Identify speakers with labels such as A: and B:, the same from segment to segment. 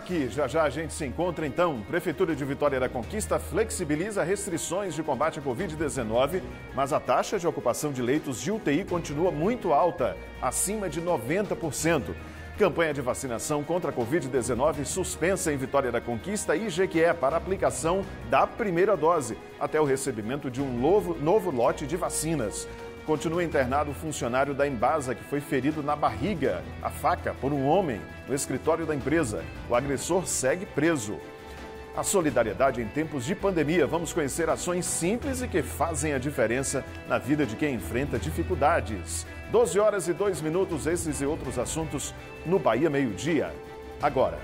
A: destaque. Já já a gente se encontra então. Prefeitura de Vitória da Conquista flexibiliza restrições de combate à Covid-19, mas a taxa de ocupação de leitos de UTI continua muito alta, acima de 90%. Campanha de vacinação contra a Covid-19 suspensa em Vitória da Conquista e Jequié para aplicação da primeira dose, até o recebimento de um novo lote de vacinas. Continua internado o funcionário da Embasa que foi ferido na barriga, a faca, por um homem no escritório da empresa. O agressor segue preso. A solidariedade em tempos de pandemia. Vamos conhecer ações simples e que fazem a diferença na vida de quem enfrenta dificuldades. 12h02, esses e outros assuntos no Bahia Meio-Dia. Agora.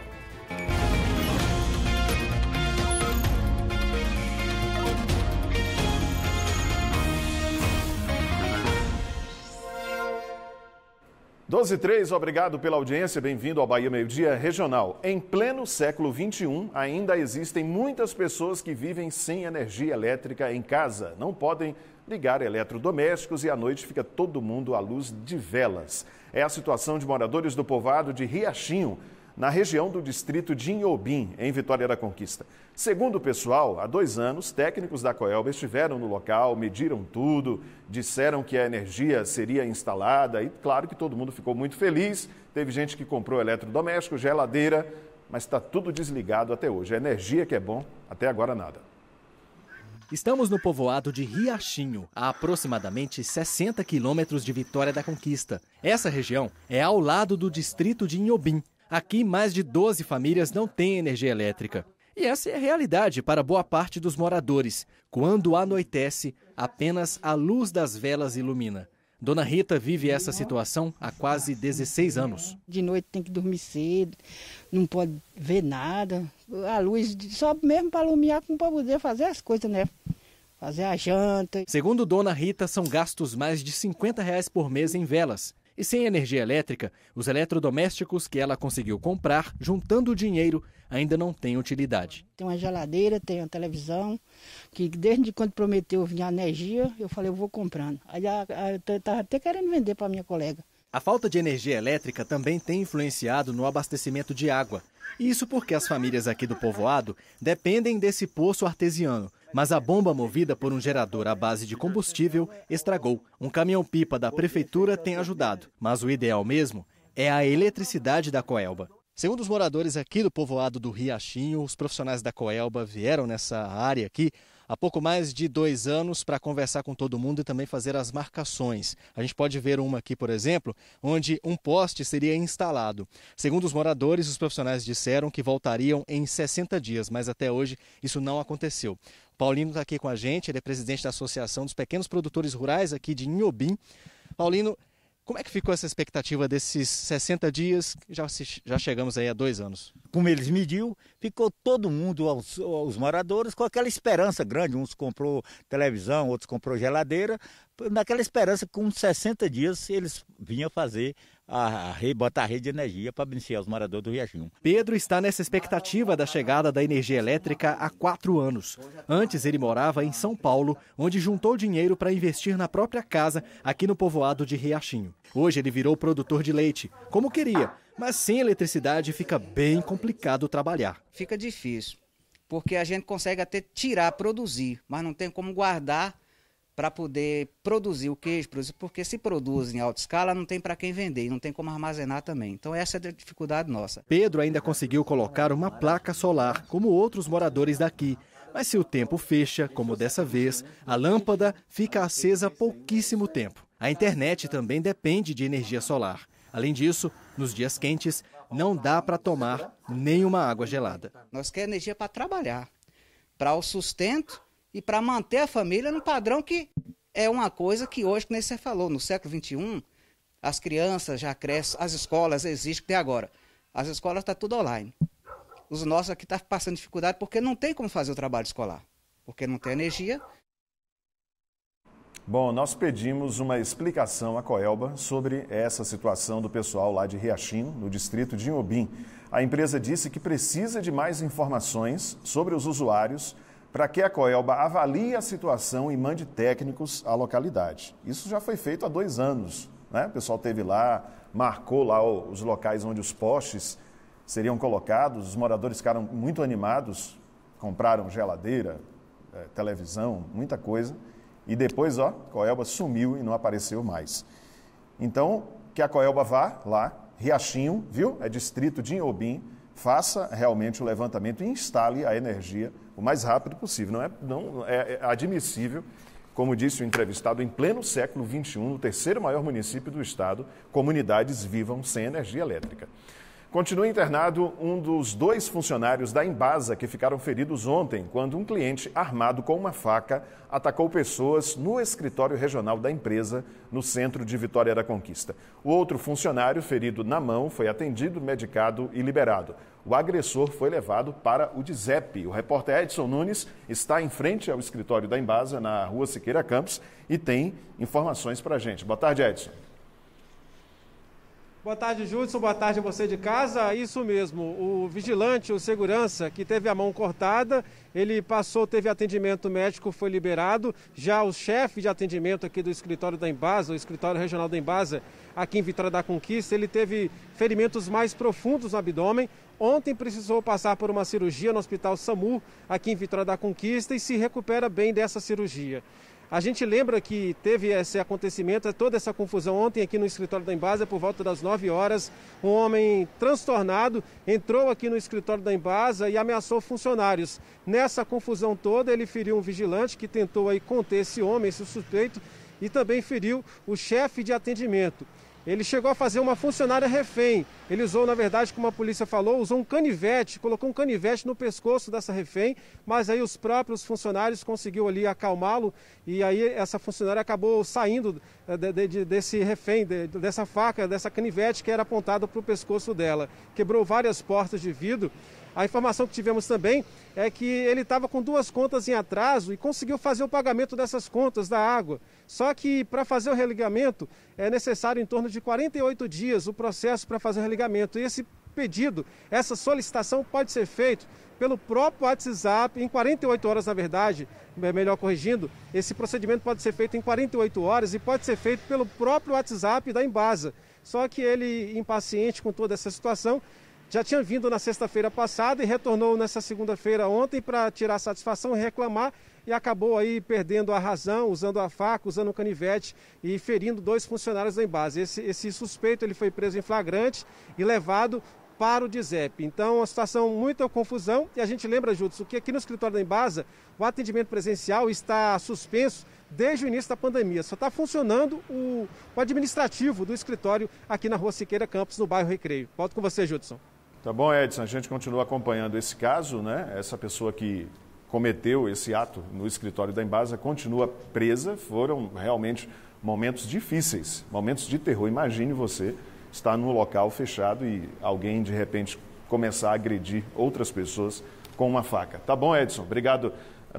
A: Doze e 3, obrigado pela audiência, bem-vindo ao Bahia Meio-Dia Regional. Em pleno século XXI, ainda existem muitas pessoas que vivem sem energia elétrica em casa. Não podem ligar eletrodomésticos e à noite fica todo mundo à luz de velas. É a situação de moradores do povoado de Riachinho, na região do distrito de Inhobim, em Vitória da Conquista. Segundo o pessoal, há 2 anos, técnicos da Coelba estiveram no local, mediram tudo, disseram que a energia seria instalada e claro que todo mundo ficou muito feliz. Teve gente que comprou eletrodoméstico, geladeira, mas está tudo desligado até hoje. A energia que é bom, até agora nada.
B: Estamos no povoado de Riachinho, a aproximadamente 60 quilômetros de Vitória da Conquista. Essa região é ao lado do distrito de Inhobim. Aqui, mais de 12 famílias não têm energia elétrica. E essa é a realidade para boa parte dos moradores. Quando anoitece, apenas a luz das velas ilumina. Dona Rita vive essa situação há quase 16 anos.
C: De noite tem que dormir cedo, não pode ver nada. A luz só mesmo para iluminar, para poder fazer as coisas, né? Fazer a janta.
B: Segundo Dona Rita, são gastos mais de R$50 por mês em velas. E sem energia elétrica, os eletrodomésticos que ela conseguiu comprar, juntando o dinheiro, ainda não têm utilidade.
C: Tem uma geladeira, tem uma televisão, que desde quando prometeu vir a energia, eu falei, eu vou comprando. Aí eu estava até querendo vender para minha colega.
B: A falta de energia elétrica também tem influenciado no abastecimento de água. Isso porque as famílias aqui do povoado dependem desse poço artesiano. Mas a bomba movida por um gerador à base de combustível estragou. Um caminhão-pipa da prefeitura tem ajudado, mas o ideal mesmo é a eletricidade da Coelba. Segundo os moradores aqui do povoado do Riachinho, os profissionais da Coelba vieram nessa área aqui há pouco mais de 2 anos para conversar com todo mundo e também fazer as marcações. A gente pode ver uma aqui, por exemplo, onde um poste seria instalado. Segundo os moradores, os profissionais disseram que voltariam em 60 dias, mas até hoje isso não aconteceu. Paulino está aqui com a gente, ele é presidente da Associação dos Pequenos Produtores Rurais aqui de Inhobim. Paulino, como é que ficou essa expectativa desses 60 dias? Já chegamos aí a 2 anos.
D: Como eles mediu, ficou todo mundo, os moradores, com aquela esperança grande. Uns comprou televisão, outros comprou geladeira. Naquela esperança, com 60 dias, eles vinham fazer botar a rede de energia para beneficiar os moradores do Riachinho.
B: Pedro está nessa expectativa da chegada da energia elétrica há 4 anos. Antes ele morava em São Paulo, onde juntou dinheiro para investir na própria casa aqui no povoado de Riachinho. Hoje ele virou produtor de leite, como queria, mas sem eletricidade fica bem complicado trabalhar.
E: Fica difícil, porque a gente consegue até tirar, produzir, mas não tem como guardar para poder produzir o queijo, porque se produz em alta escala, não tem para quem vender, não tem como armazenar também. Então essa é a dificuldade nossa.
B: Pedro ainda conseguiu colocar uma placa solar, como outros moradores daqui. Mas se o tempo fecha, como dessa vez, a lâmpada fica acesa pouquíssimo tempo. A internet também depende de energia solar. Além disso, nos dias quentes, não dá para tomar nenhuma água gelada.
E: Nós queremos energia para trabalhar, para o sustento e para manter a família no padrão que é uma coisa que hoje, como você falou, no século XXI, as crianças já crescem, as escolas existem até agora. As escolas estão tudo online. Os nossos aqui estão passando dificuldade porque não tem como fazer o trabalho escolar, porque não tem energia.
A: Bom, nós pedimos uma explicação à Coelba sobre essa situação do pessoal lá de Riachinho, no distrito de Inhobim. A empresa disse que precisa de mais informações sobre os usuários para que a Coelba avalie a situação e mande técnicos à localidade. Isso já foi feito há 2 anos, né? O pessoal esteve lá, marcou lá os locais onde os postes seriam colocados. Os moradores ficaram muito animados, compraram geladeira, televisão, muita coisa. E depois, Coelba sumiu e não apareceu mais. Então, que a Coelba vá lá, Riachinho, viu? É distrito de Inhobim, faça realmente o levantamento e instale a energia o mais rápido possível. Não é admissível, como disse o entrevistado, em pleno século XXI, no terceiro maior município do estado, comunidades vivam sem energia elétrica. Continua internado um dos 2 funcionários da Embasa que ficaram feridos ontem, quando um cliente armado com uma faca atacou pessoas no escritório regional da empresa, no centro de Vitória da Conquista. O outro funcionário, ferido na mão, foi atendido, medicado e liberado. O agressor foi levado para o DISEP. O repórter Edson Nunes está em frente ao escritório da Embasa, na Rua Siqueira Campos, e tem informações para a gente. Boa tarde, Edson.
F: Boa tarde, Judson. Boa tarde a você de casa. Isso mesmo, o vigilante, o segurança, que teve a mão cortada, ele teve atendimento médico, foi liberado. Já o chefe de atendimento aqui do escritório da Embasa, o escritório regional da Embasa, aqui em Vitória da Conquista, ele teve ferimentos mais profundos no abdômen. Ontem precisou passar por uma cirurgia no Hospital SAMU, aqui em Vitória da Conquista, e se recupera bem dessa cirurgia. A gente lembra que teve esse acontecimento, toda essa confusão ontem aqui no escritório da Embasa, por volta das 9 horas. Um homem transtornado entrou aqui no escritório da Embasa e ameaçou funcionários. Nessa confusão toda, ele feriu um vigilante que tentou aí conter esse homem, esse suspeito, e também feriu o chefe de atendimento. Ele chegou a fazer uma funcionária refém. Ele usou, na verdade, como a polícia falou, usou um canivete, colocou um canivete no pescoço dessa refém, mas aí os próprios funcionários conseguiu ali acalmá-lo e aí essa funcionária acabou saindo desse refém, dessa faca, dessa canivete que era apontada para o pescoço dela. Quebrou várias portas de vidro. A informação que tivemos também é que ele estava com 2 contas em atraso e conseguiu fazer o pagamento dessas contas da água. Só que para fazer o religamento é necessário em torno de 48 dias o processo para fazer o religamento. E esse pedido, essa solicitação pode ser feito pelo próprio WhatsApp em 48 horas, na verdade, melhor corrigindo, esse procedimento pode ser feito em 48 horas e pode ser feito pelo próprio WhatsApp da Embasa. Só que ele, impaciente com toda essa situação, já tinha vindo na sexta-feira passada e retornou nessa segunda-feira ontem para tirar satisfação e reclamar e acabou aí perdendo a razão, usando a faca, usando o canivete e ferindo 2 funcionários da Embasa. Esse suspeito ele foi preso em flagrante e levado para o DISEP. Então, uma situação, muita confusão. E a gente lembra, Judson, que aqui no escritório da Embasa o atendimento presencial está suspenso desde o início da pandemia. Só está funcionando o administrativo do escritório aqui na Rua Siqueira Campos, no bairro Recreio. Volto com você, Judson.
A: Tá bom, Edson, a gente continua acompanhando esse caso, né? Essa pessoa que cometeu esse ato no escritório da Embasa continua presa. Foram realmente momentos difíceis, momentos de terror. Imagine você estar num local fechado e alguém, de repente, começar a agredir outras pessoas com uma faca. Tá bom, Edson? Obrigado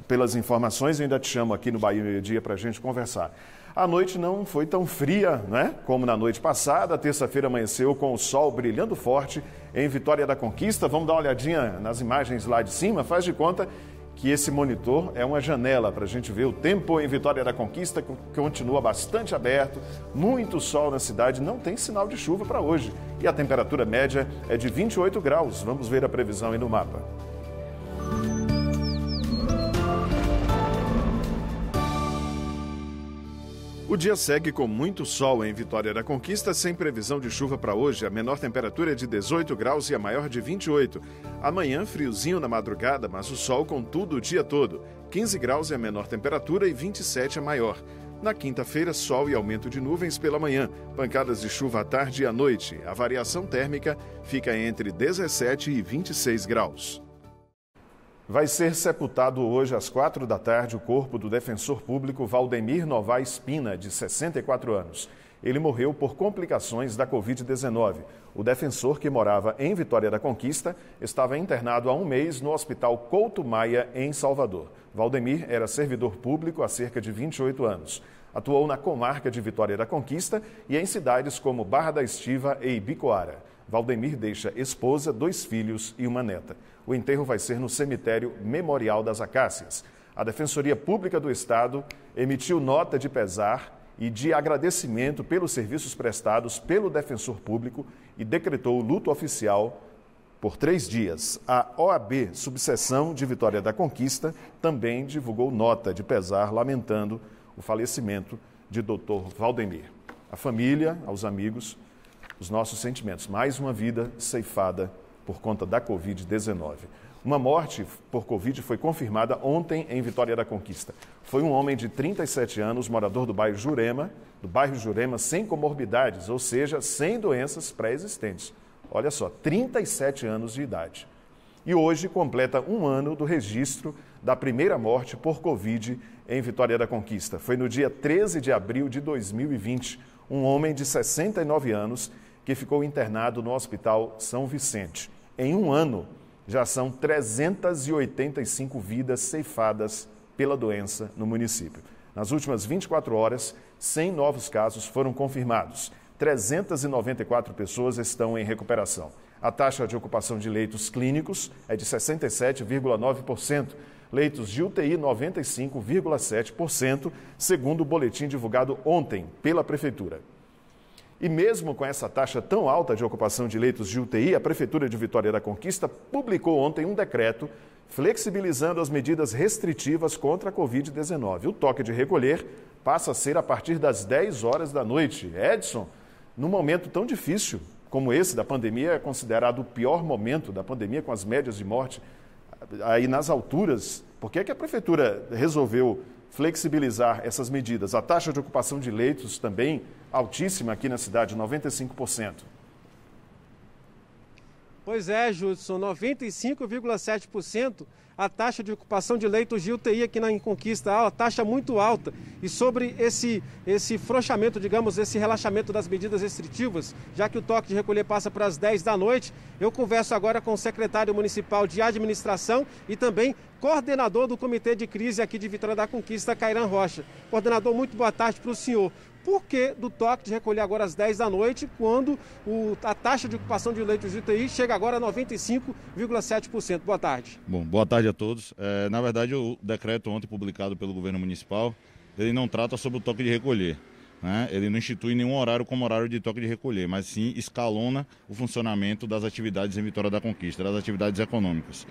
A: pelas informações. Eu ainda te chamo aqui no Bahia Meio Dia para a gente conversar. A noite não foi tão fria, né, como na noite passada. A terça-feira amanheceu com o sol brilhando forte em Vitória da Conquista. Vamos dar uma olhadinha nas imagens lá de cima. Faz de conta que esse monitor é uma janela para a gente ver o tempo em Vitória da Conquista, que continua bastante aberto, muito sol na cidade, não tem sinal de chuva para hoje. E a temperatura média é de 28 graus. Vamos ver a previsão aí no mapa. O dia segue com muito sol em Vitória da Conquista, sem previsão de chuva para hoje. A menor temperatura é de 18 graus e a maior de 28. Amanhã, friozinho na madrugada, mas o sol com tudo o dia todo. 15 graus é a menor temperatura e 27 a maior. Na quinta-feira, sol e aumento de nuvens pela manhã. Pancadas de chuva à tarde e à noite. A variação térmica fica entre 17 e 26 graus. Vai ser sepultado hoje às 4 da tarde o corpo do defensor público Valdemir Novaes Pina, de 64 anos. Ele morreu por complicações da Covid-19. O defensor, que morava em Vitória da Conquista, estava internado há um mês no Hospital Couto Maia, em Salvador. Valdemir era servidor público há cerca de 28 anos. Atuou na comarca de Vitória da Conquista e em cidades como Barra da Estiva e Ibicoara. Valdemir deixa esposa, 2 filhos e uma neta. O enterro vai ser no cemitério Memorial das Acácias. A Defensoria Pública do Estado emitiu nota de pesar e de agradecimento pelos serviços prestados pelo defensor público e decretou luto oficial por 3 dias. A OAB, subseção de Vitória da Conquista, também divulgou nota de pesar lamentando o falecimento de Dr. Valdemir. A família, aos amigos, os nossos sentimentos. Mais uma vida ceifada por conta da Covid-19. Uma morte por Covid foi confirmada ontem em Vitória da Conquista. Foi um homem de 37 anos, morador do bairro Jurema, sem comorbidades, ou seja, sem doenças pré-existentes. Olha só, 37 anos de idade. E hoje completa 1 ano do registro da primeira morte por Covid em Vitória da Conquista. Foi no dia 13 de abril de 2020, um homem de 69 anos que ficou internado no Hospital São Vicente. Em 1 ano, já são 385 vidas ceifadas pela doença no município. Nas últimas 24 horas, 100 novos casos foram confirmados. 394 pessoas estão em recuperação. A taxa de ocupação de leitos clínicos é de 67,9%, leitos de UTI 95,7%, segundo o boletim divulgado ontem pela Prefeitura. E mesmo com essa taxa tão alta de ocupação de leitos de UTI, a Prefeitura de Vitória da Conquista publicou ontem um decreto flexibilizando as medidas restritivas contra a Covid-19. O toque de recolher passa a ser a partir das 10 horas da noite. Edson, num momento tão difícil como esse da pandemia, é considerado o pior momento da pandemia, com as médias de morte aí nas alturas. Por que a Prefeitura resolveu flexibilizar essas medidas? A taxa de ocupação de leitos também altíssima aqui na cidade, 95%.
F: Pois é, Judson, 95,7% a taxa de ocupação de leitos de UTI aqui na Conquista, a taxa muito alta. E sobre esse frouxamento, digamos, esse relaxamento das medidas restritivas, já que o toque de recolher passa para as 10 da noite, eu converso agora com o secretário municipal de administração e também coordenador do Comitê de Crise aqui de Vitória da Conquista, Cairan Rocha. Coordenador, muito boa tarde para o senhor. Por que do toque de recolher agora às 10 da noite, quando a taxa de ocupação de leitos de UTI chega agora a 95,7%? Boa tarde.
G: Bom, boa tarde a todos. Na verdade, o decreto ontem publicado pelo governo municipal, ele não trata sobre o toque de recolher, né? Ele não institui nenhum horário como horário de toque de recolher, mas sim escalona o funcionamento das atividades em Vitória da Conquista, das atividades econômicas.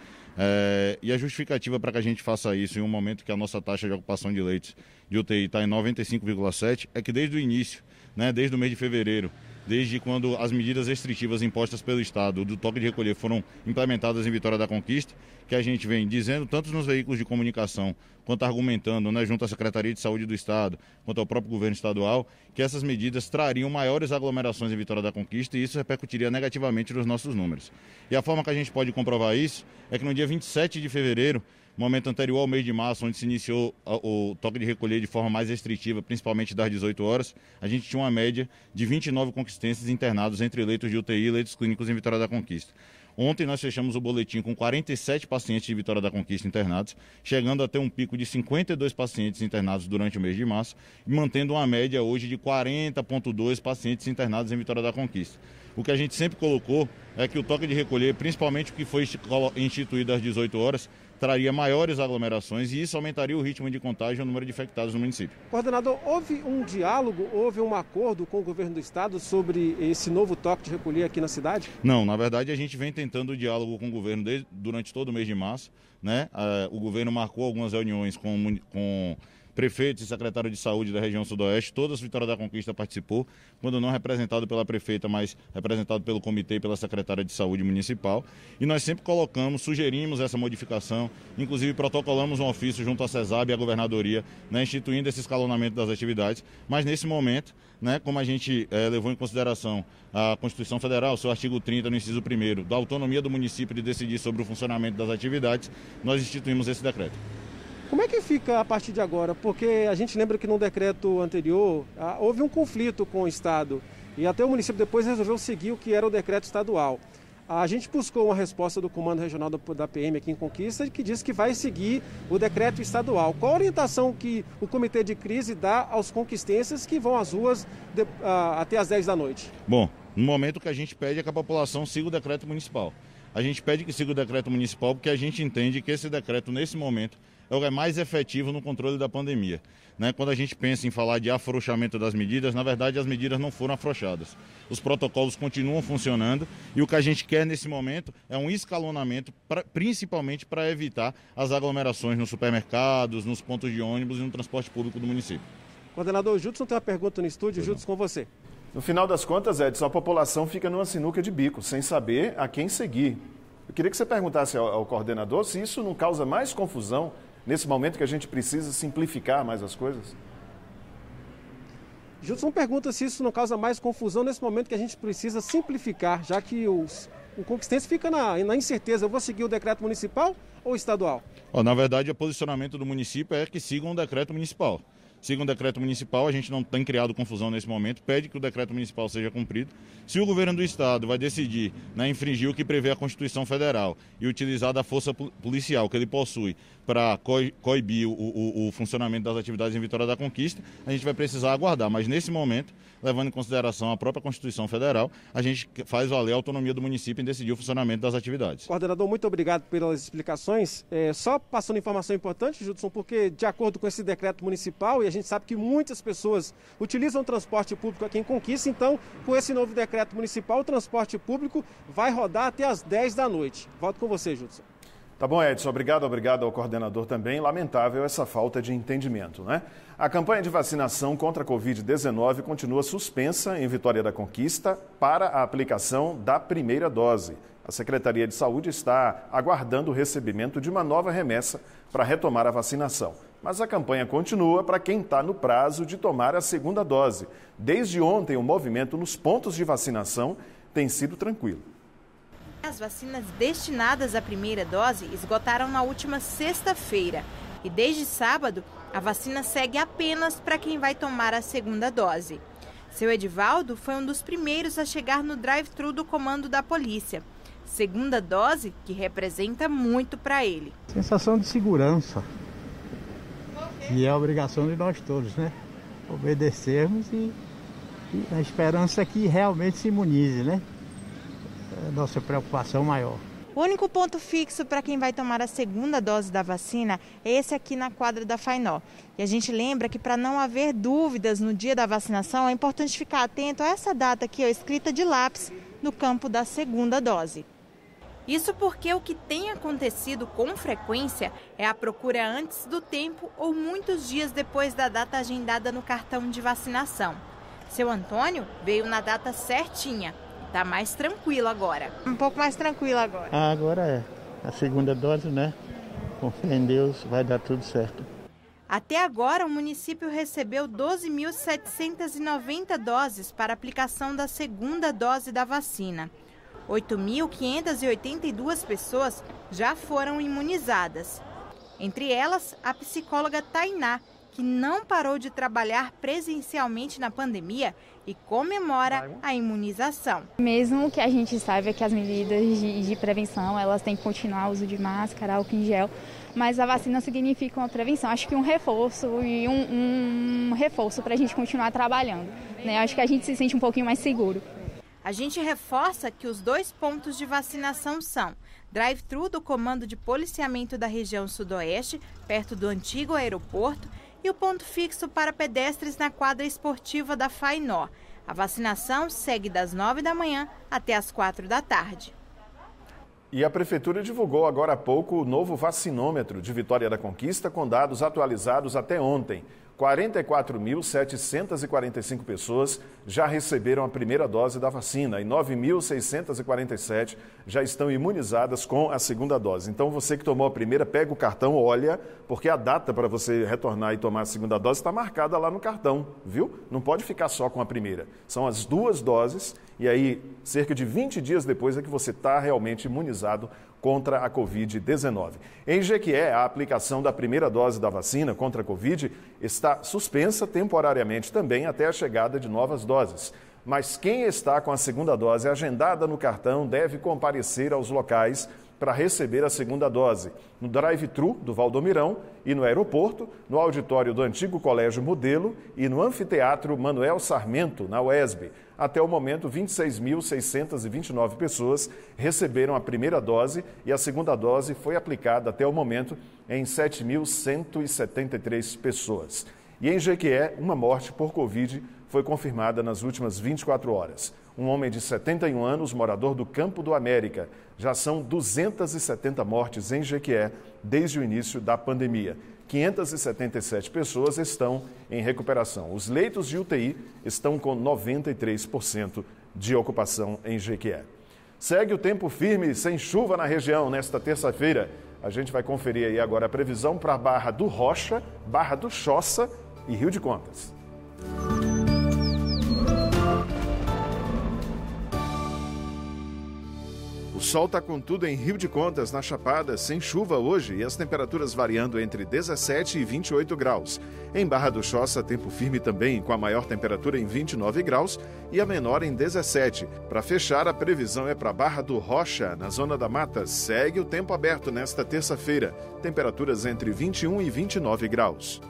G: E a justificativa para que a gente faça isso em um momento que a nossa taxa de ocupação de leitos de UTI está em 95,7% é que desde o início, né, desde o mês de fevereiro, desde quando as medidas restritivas impostas pelo Estado do toque de recolher foram implementadas em Vitória da Conquista, que a gente vem dizendo, tanto nos veículos de comunicação, quanto argumentando, né, junto à Secretaria de Saúde do Estado, quanto ao próprio governo estadual, que essas medidas trariam maiores aglomerações em Vitória da Conquista e isso repercutiria negativamente nos nossos números. E a forma que a gente pode comprovar isso é que no dia 27 de fevereiro, momento anterior ao mês de março, onde se iniciou o toque de recolher de forma mais restritiva, principalmente das 18 horas, a gente tinha uma média de 29 conquistenses internados entre leitos de UTI e leitos clínicos em Vitória da Conquista. Ontem nós fechamos o boletim com 47 pacientes de Vitória da Conquista internados, chegando a ter um pico de 52 pacientes internados durante o mês de março e mantendo uma média hoje de 40,2 pacientes internados em Vitória da Conquista. O que a gente sempre colocou é que o toque de recolher, principalmente o que foi instituído às 18 horas, traria maiores aglomerações e isso aumentaria o ritmo de contágio e o número de infectados no município.
F: Coordenador, houve um diálogo, houve um acordo com o governo do estado sobre esse novo toque de recolher aqui na cidade?
G: Não, na verdade a gente vem tentando o diálogo com o governo durante todo o mês de março, né? O governo marcou algumas reuniões com prefeitos e secretário de saúde da região sudoeste, todas Vitória da Conquista participou, quando não representado pela prefeita, mas representado pelo comitê e pela secretária de saúde municipal. E nós sempre sugerimos essa modificação, inclusive protocolamos um ofício junto à CESAB e à governadoria, né, instituindo esse escalonamento das atividades. Mas nesse momento, né, como a gente levou em consideração a Constituição Federal, seu artigo 30, no inciso 1º, da autonomia do município de decidir sobre o funcionamento das atividades, nós instituímos esse decreto.
F: Como é que fica a partir de agora? Porque a gente lembra que no decreto anterior houve um conflito com o Estado e até o município depois resolveu seguir o que era o decreto estadual. A gente buscou uma resposta do Comando Regional da PM aqui em Conquista que diz que vai seguir o decreto estadual. Qual a orientação que o Comitê de Crise dá aos conquistenses que vão às ruas até às 10 da noite?
G: Bom, no momento que a gente pede é que a população siga o decreto municipal. A gente pede que siga o decreto municipal porque a gente entende que esse decreto, nesse momento, é o que é mais efetivo no controle da pandemia. Quando a gente pensa em falar de afrouxamento das medidas, na verdade as medidas não foram afrouxadas. Os protocolos continuam funcionando e o que a gente quer nesse momento é um escalonamento, principalmente para evitar as aglomerações nos supermercados, nos pontos de ônibus e no transporte público do município.
F: Coordenador Judson tem uma pergunta no estúdio. Judson, com você.
A: No final das contas, Edson, a população fica numa sinuca de bico, sem saber a quem seguir. Eu queria que você perguntasse ao coordenador se isso não causa mais confusão nesse momento que a gente precisa simplificar mais as coisas.
F: Judson pergunta se isso não causa mais confusão nesse momento que a gente precisa simplificar, já que o conquistense fica na incerteza, eu vou seguir o decreto municipal ou estadual?
G: Na verdade, o posicionamento do município é que sigam o decreto municipal. Sigam o decreto municipal, a gente não tem criado confusão nesse momento, pede que o decreto municipal seja cumprido. Se o governo do estado vai decidir infringir o que prevê a Constituição Federal e utilizar da força policial que ele possui para coibir o funcionamento das atividades em Vitória da Conquista, a gente vai precisar aguardar. Mas nesse momento, levando em consideração a própria Constituição Federal, a gente faz valer a autonomia do município em decidir o funcionamento das atividades.
F: Coordenador, muito obrigado pelas explicações. Só passando informação importante, Judson, porque de acordo com esse decreto municipal, e a gente sabe que muitas pessoas utilizam o transporte público aqui em Conquista, então, com esse novo decreto municipal, o transporte público vai rodar até às 10 da noite. Volto com você, Judson.
A: Tá bom, Edson. Obrigado ao coordenador também. Lamentável essa falta de entendimento, né? A campanha de vacinação contra a Covid-19 continua suspensa em Vitória da Conquista para a aplicação da primeira dose. A Secretaria de Saúde está aguardando o recebimento de uma nova remessa para retomar a vacinação. Mas a campanha continua para quem está no prazo de tomar a segunda dose. Desde ontem, o movimento nos pontos de vacinação tem sido tranquilo.
H: As vacinas destinadas à primeira dose esgotaram na última sexta-feira. E desde sábado, a vacina segue apenas para quem vai tomar a segunda dose. Seu Edivaldo foi um dos primeiros a chegar no drive-thru do comando da polícia. Segunda dose que representa muito para ele.
I: Sensação de segurança. E é a obrigação de nós todos, né? Obedecermos e a esperança é que realmente se imunize, né? É a nossa preocupação maior.
H: O único ponto fixo para quem vai tomar a segunda dose da vacina é esse aqui na quadra da Fainó. E a gente lembra que para não haver dúvidas no dia da vacinação, é importante ficar atento a essa data aqui, escrita de lápis, no campo da segunda dose. Isso porque o que tem acontecido com frequência é a procura antes do tempo ou muitos dias depois da data agendada no cartão de vacinação. Seu Antônio veio na data certinha. Tá mais tranquilo agora. Um pouco mais tranquilo agora.
I: Agora é. A segunda dose, né? Com fé em Deus, vai dar tudo certo.
H: Até agora, o município recebeu 12.790 doses para aplicação da segunda dose da vacina. 8.582 pessoas já foram imunizadas. Entre elas, a psicóloga Tainá, que não parou de trabalhar presencialmente na pandemia e comemora a imunização.
J: Mesmo que a gente saiba que as medidas de prevenção, elas têm que continuar, o uso de máscara, álcool em gel, mas a vacina significa uma prevenção. Acho que um reforço e um reforço para a gente continuar trabalhando, né? Acho que a gente se sente um pouquinho mais seguro.
H: A gente reforça que os 2 pontos de vacinação são drive-thru do Comando de Policiamento da região Sudoeste, perto do antigo aeroporto, e o ponto fixo para pedestres na quadra esportiva da Fainó. A vacinação segue das 9 da manhã até as 4 da tarde.
A: E a Prefeitura divulgou agora há pouco o novo vacinômetro de Vitória da Conquista com dados atualizados até ontem. 44.745 pessoas já receberam a primeira dose da vacina e 9.647 já estão imunizadas com a segunda dose. Então, você que tomou a primeira, pega o cartão, olha, porque a data para você retornar e tomar a segunda dose está marcada lá no cartão, viu? Não pode ficar só com a primeira. São as 2 doses e aí, cerca de 20 dias depois é que você está realmente imunizado contra a Covid-19. Em Jequié, a aplicação da primeira dose da vacina contra a Covid está suspensa temporariamente também até a chegada de novas doses. Mas quem está com a segunda dose agendada no cartão deve comparecer aos locais para receber a segunda dose, no drive-thru do Valdomirão e no aeroporto, no auditório do antigo Colégio Modelo e no anfiteatro Manuel Sarmento, na UESB. Até o momento, 26.629 pessoas receberam a primeira dose e a segunda dose foi aplicada até o momento em 7.173 pessoas. E em Jequié, uma morte por Covid foi confirmada nas últimas 24 horas. Um homem de 71 anos, morador do Campo do América. Já são 270 mortes em Jequié desde o início da pandemia. 577 pessoas estão em recuperação. Os leitos de UTI estão com 93% de ocupação em Jequié. Segue o tempo firme, sem chuva na região nesta terça-feira. A gente vai conferir aí agora a previsão para Barra do Rocha, Barra do Choça e Rio de Contas. O sol está com tudo em Rio de Contas, na Chapada, sem chuva hoje e as temperaturas variando entre 17 e 28 graus. Em Barra do Choça, tempo firme também, com a maior temperatura em 29 graus e a menor em 17. Para fechar, a previsão é para Barra do Rocha, na Zona da Mata. Segue o tempo aberto nesta terça-feira. Temperaturas entre 21 e 29 graus.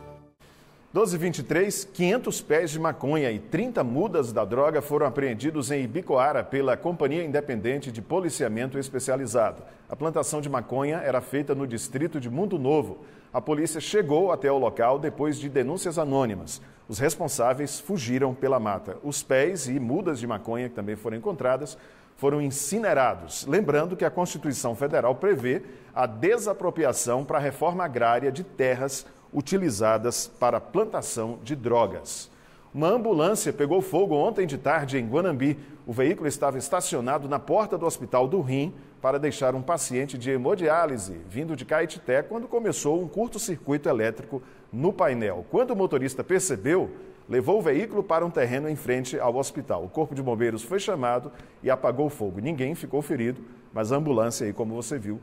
A: 12h23, 500 pés de maconha e 30 mudas da droga foram apreendidos em Ibicoara pela Companhia Independente de Policiamento Especializado. A plantação de maconha era feita no distrito de Mundo Novo. A polícia chegou até o local depois de denúncias anônimas. Os responsáveis fugiram pela mata. Os pés e mudas de maconha que também foram encontradas foram incinerados. Lembrando que a Constituição Federal prevê a desapropriação para a reforma agrária de terras utilizadas para a plantação de drogas. Uma ambulância pegou fogo ontem de tarde em Guanambi. O veículo estava estacionado na porta do Hospital do Rim para deixar um paciente de hemodiálise vindo de Caetité quando começou um curto-circuito elétrico no painel. Quando o motorista percebeu, levou o veículo para um terreno em frente ao hospital. O corpo de bombeiros foi chamado e apagou o fogo. Ninguém ficou ferido, mas a ambulância, aí, como você viu,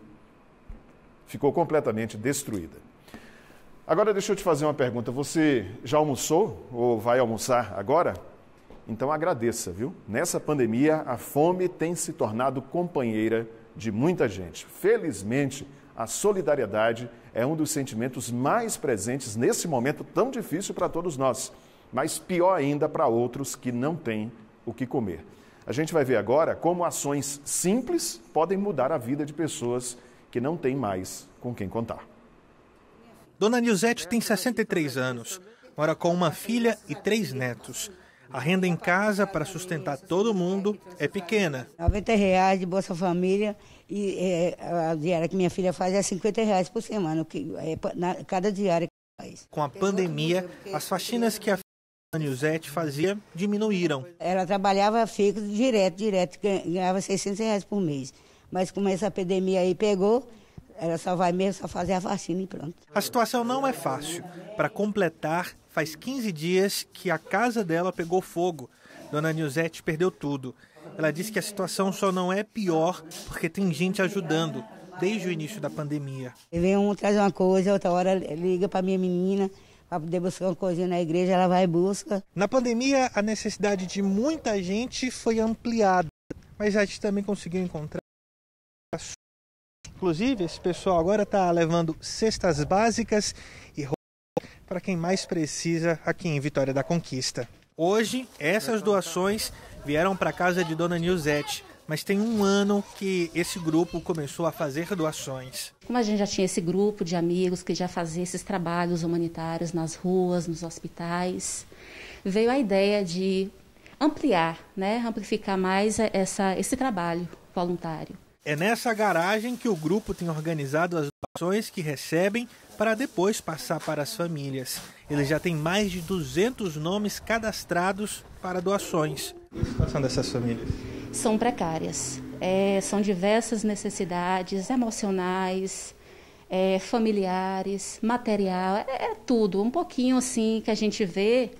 A: ficou completamente destruída. Agora deixa eu te fazer uma pergunta. Você já almoçou ou vai almoçar agora? Então agradeça, viu? Nessa pandemia, a fome tem se tornado companheira de muita gente. Felizmente, a solidariedade é um dos sentimentos mais presentes nesse momento tão difícil para todos nós, mas pior ainda para outros que não têm o que comer. A gente vai ver agora como ações simples podem mudar a vida de pessoas que não têm mais com quem contar.
K: Dona Nilzete tem 63 anos, mora com uma filha e 3 netos. A renda em casa para sustentar todo mundo é pequena.
C: R$90 de Bolsa Família e a diária que minha filha faz é R$50 por semana, que é cada diária que faz.
K: Com a pandemia, as faxinas que a Dona Nilzete fazia diminuíram.
C: Ela trabalhava fixo direto, ganhava R$600 por mês. Mas como essa pandemia aí pegou, ela só vai mesmo fazer a vacina e pronto.
K: A situação não é fácil. Para completar, faz 15 dias que a casa dela pegou fogo. Dona Nilzete perdeu tudo. Ela disse que a situação só não é pior porque tem gente ajudando desde o início da pandemia.
C: Vem um trazer uma coisa, outra hora liga para minha menina para poder buscar uma coisinha na igreja, ela vai e busca.
K: Na pandemia, a necessidade de muita gente foi ampliada, mas a gente também conseguiu encontrar. Inclusive, esse pessoal agora está levando cestas básicas e roupa para quem mais precisa aqui em Vitória da Conquista. Hoje, essas doações vieram para a casa de Dona Nilzete, mas tem um ano que esse grupo começou a fazer doações.
L: Como a gente já tinha esse grupo de amigos que já fazia esses trabalhos humanitários nas ruas, nos hospitais, veio a ideia de amplificar mais esse trabalho voluntário.
K: É nessa garagem que o grupo tem organizado as doações que recebem para depois passar para as famílias. Eles já têm mais de 200 nomes cadastrados para doações. E a situação dessas famílias?
L: São precárias. São diversas necessidades emocionais, familiares, material, tudo. Um pouquinho assim que a gente vê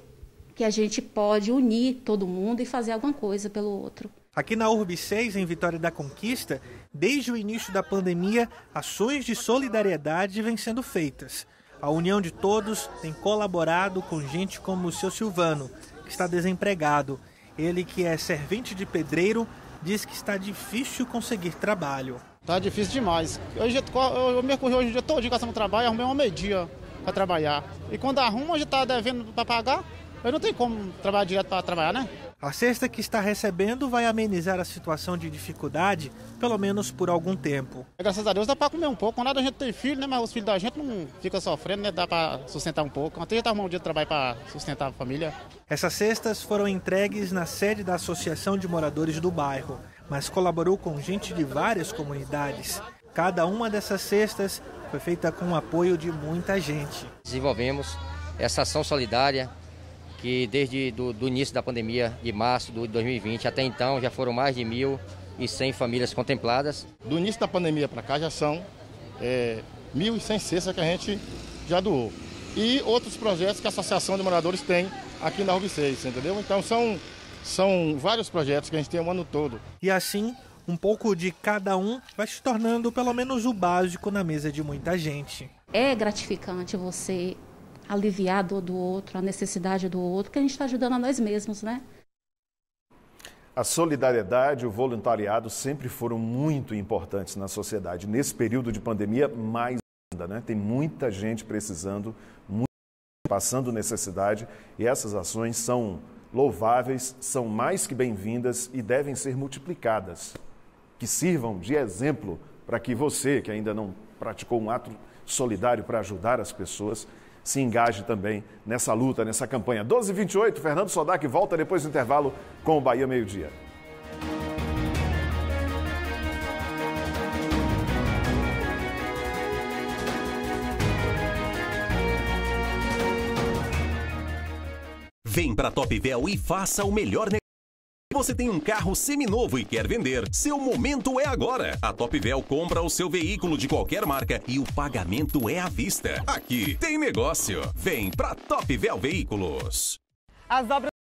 L: que a gente pode unir todo mundo e fazer alguma coisa pelo outro.
K: Aqui na URB 6, em Vitória da Conquista, desde o início da pandemia, ações de solidariedade vêm sendo feitas. A união de todos tem colaborado com gente como o seu Silvano, que está desempregado. Ele, que é servente de pedreiro, diz que está difícil conseguir trabalho.
M: Tá difícil demais. Eu me corri hoje o dia todo de no trabalho, arrumei um meio-dia para trabalhar. E quando arruma, já está devendo para pagar, eu não tenho como trabalhar direto para trabalhar, né?
K: A cesta que está recebendo vai amenizar a situação de dificuldade, pelo menos por algum tempo.
M: Graças a Deus dá para comer um pouco. Quando a gente tem filho, né? Mas os filhos da gente não ficam sofrendo, né? Dá para sustentar um pouco. Até a gente arrumar um dia de trabalho para sustentar a família.
K: Essas cestas foram entregues na sede da Associação de Moradores do Bairro, mas colaborou com gente de várias comunidades. Cada uma dessas cestas foi feita com o apoio de muita gente.
N: Desenvolvemos essa ação solidária que desde do início da pandemia, de março de 2020, até então já foram mais de 1.100 famílias contempladas.
O: Do início da pandemia para cá já são 1.100 cestas que a gente já doou. E outros projetos que a Associação de Moradores tem aqui na UB6, entendeu? Então são vários projetos que a gente tem o ano todo.
K: E assim, um pouco de cada um vai se tornando pelo menos o básico na mesa de muita gente.
L: É gratificante você aliviar a dor do outro, a necessidade do outro, que a gente está ajudando a nós mesmos, né?
A: A solidariedade e o voluntariado sempre foram muito importantes na sociedade. Nesse período de pandemia, mais ainda, né? Tem muita gente precisando, passando necessidade, e essas ações são louváveis, são mais que bem-vindas e devem ser multiplicadas. Que sirvam de exemplo para que você, que ainda não praticou um ato solidário para ajudar as pessoas, se engaje também nessa luta, nessa campanha. 12h28, Fernando Sodac volta depois do intervalo com o Bahia Meio-Dia.
P: Vem para Top Véu e faça o melhor negócio. Você tem um carro seminovo e quer vender? Seu momento é agora. A Top Véu compra o seu veículo de qualquer marca e o pagamento é à vista. Aqui tem negócio. Vem pra Top Véu Veículos.
Q: As obras